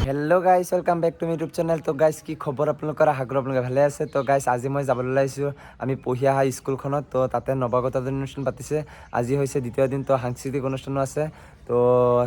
Hello guys welcome back to my YouTube channel. तो guys की खबर आपलोकर आशा करो आपलोके भाले आछे। तो गाइस आज मैं जाबले लागिছো आमी पঢ়ি अहा स्कुलखনত। तो ताते नवागत অনুষ্ঠান पातिছে আজি হৈছে দ্বিতীয় দিন। तो সাংস্কৃতিক অনুষ্ঠানো আছে। तो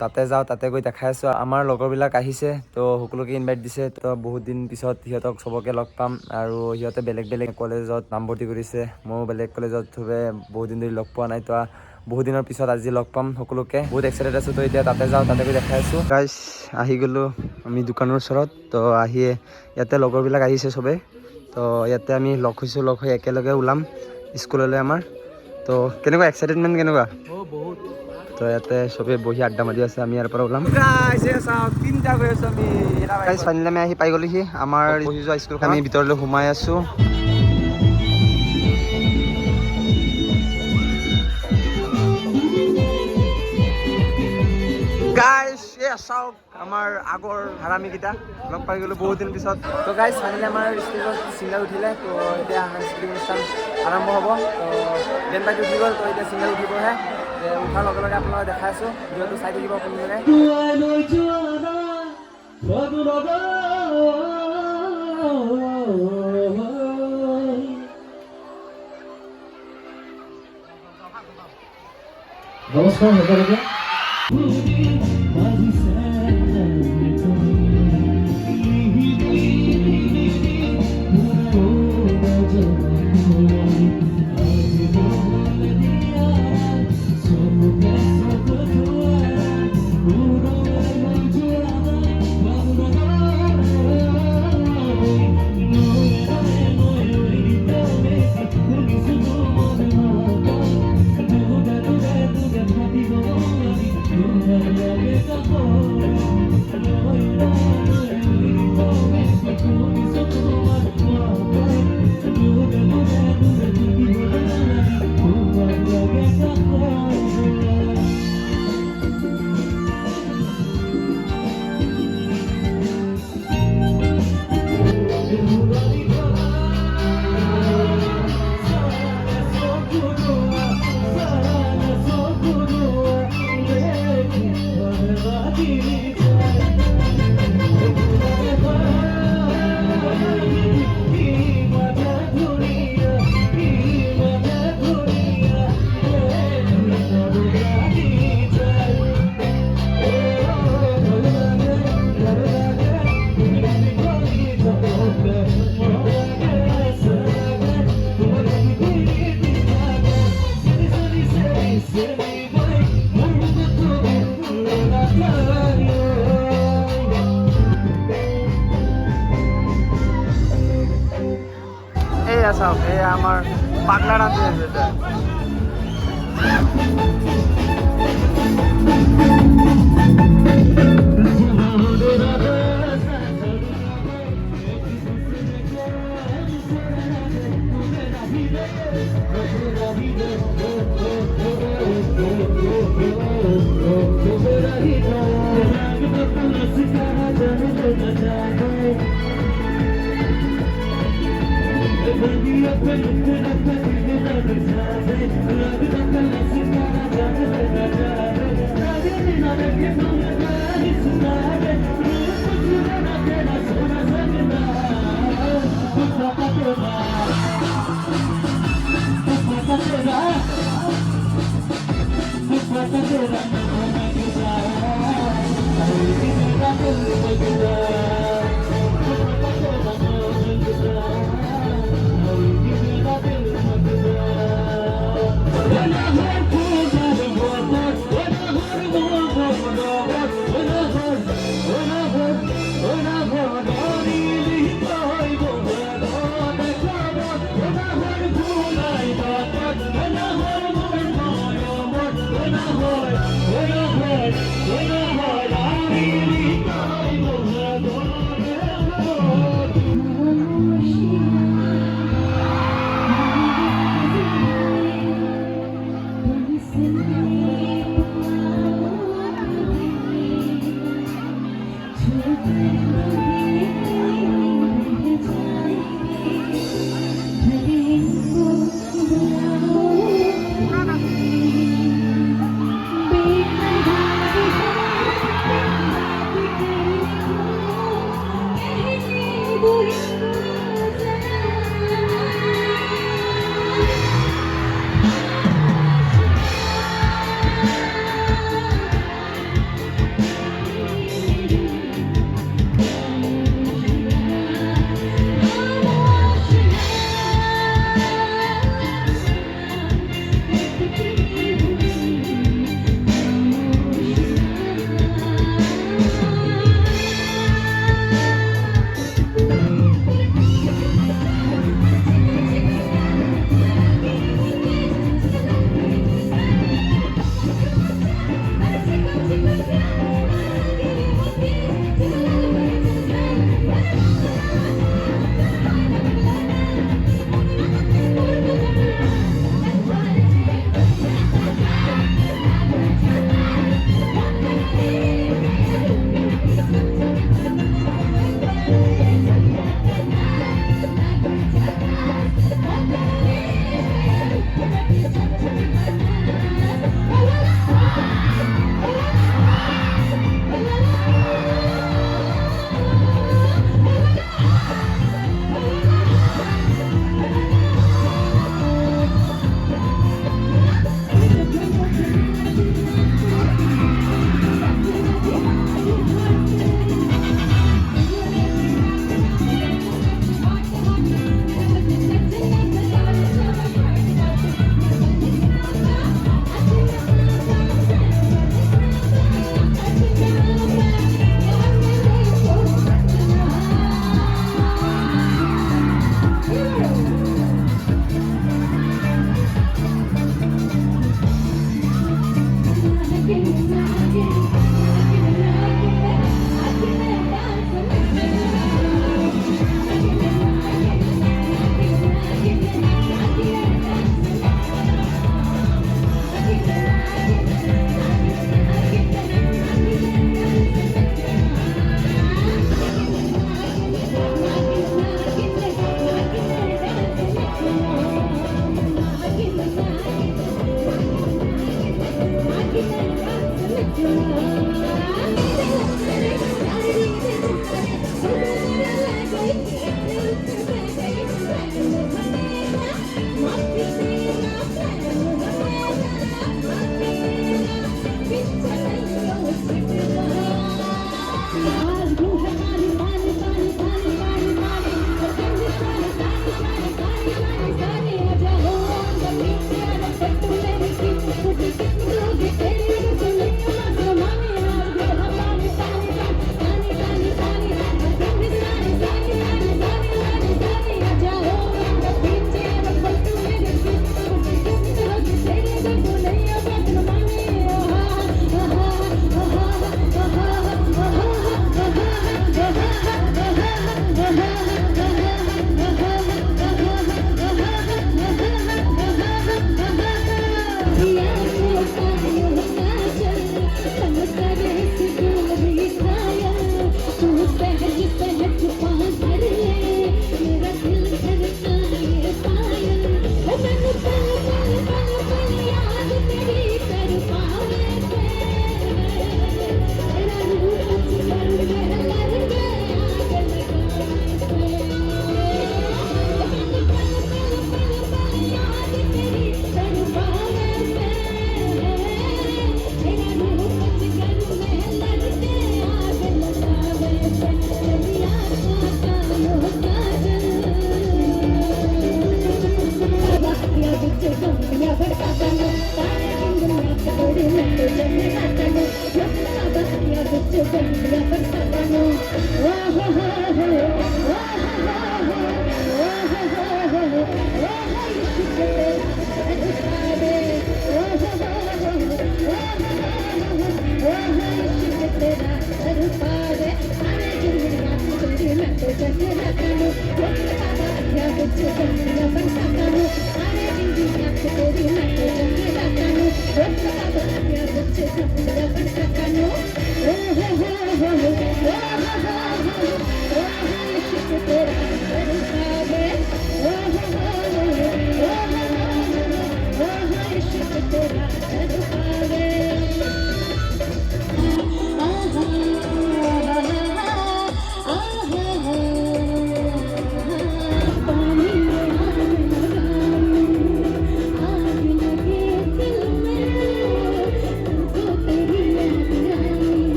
ताते যাও ताते গৈ দেখাই আছো আমাৰ লগৰবিলাক আহিছে। তো সকলোকে ইনভাইট দিছে। তো বহুত দিন পিছত হিয়তক সবকে লগ পাম আৰু হিয়তে বেলেগ বেলেগ কলেজত নামভৰ্তি কৰিছে। মই বেলেগ কলেজত থবে বহুত দিন ধৰি লগ পোৱা নাই। তো बहुत दिन पिছত आज लग पाम सकलोके बहुत एक्साइटेड आছো। तो इतना ताते जाओ ताते देखाई आছো गाइस आহি गलो आमी दुकाনৰ ওচৰত। तो আহিয়ে ইয়াতে লগৰবিলাক আহিছে সবে। तो ইয়াতে আমি লগ হৈছো লগ হৈ একেলগে ওলাম স্কুললৈ আমাৰ। তো কেনেকুৱা এক্সাইটেডমেন্ট কেনেকুৱা বহুত। তো ইয়াতে সবে বহি আড্ডা মাৰি আছে আমি ইয়াৰ পৰা ওলাম গাইস। এ চাও তিনটা গৈ আছো আমি গাইস। ফাইনালি আমি আহি পাই গলিহি আমাৰ বহি যোৱা স্কুলখন। আমি ভিতৰলৈ সোমাই আছো। गाइस ये चाওক আমাৰ আগৰ হাৰামি কিটা লগ পাই গলো বহুত দিন পিছত। তো গাইস ফাইনালি আমাৰ স্কুলত সিঙ্গেল উঠিলে। তো এতিয়া সাংস্কৃতিক অনুষ্ঠান আৰম্ভ হ'ব। তো বেন পাইটো উঠি গ'ল। তো এতিয়া সিঙ্গেল উঠিবহে। উঠাৰ লগে লগে আপোনালোকে দেখাই আছো ভিডিঅ'টো চাই থাকিব আপোনালোকে। নমস্কাৰ সকলোকে। চাওক এই আমাৰ পাগলা ডান্স আছে এটা।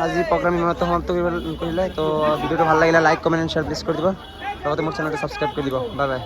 আজি প্ৰগ্ৰাম ইমানতে সমাপ্ত কৰিলে তো ভিডিঅ'টো ভাল লাগিলে like comment and share please কৰি দিব লগতে মোৰ চেনেলটো ছাবস্ক্ৰাইব কৰি দিব বাই বাই।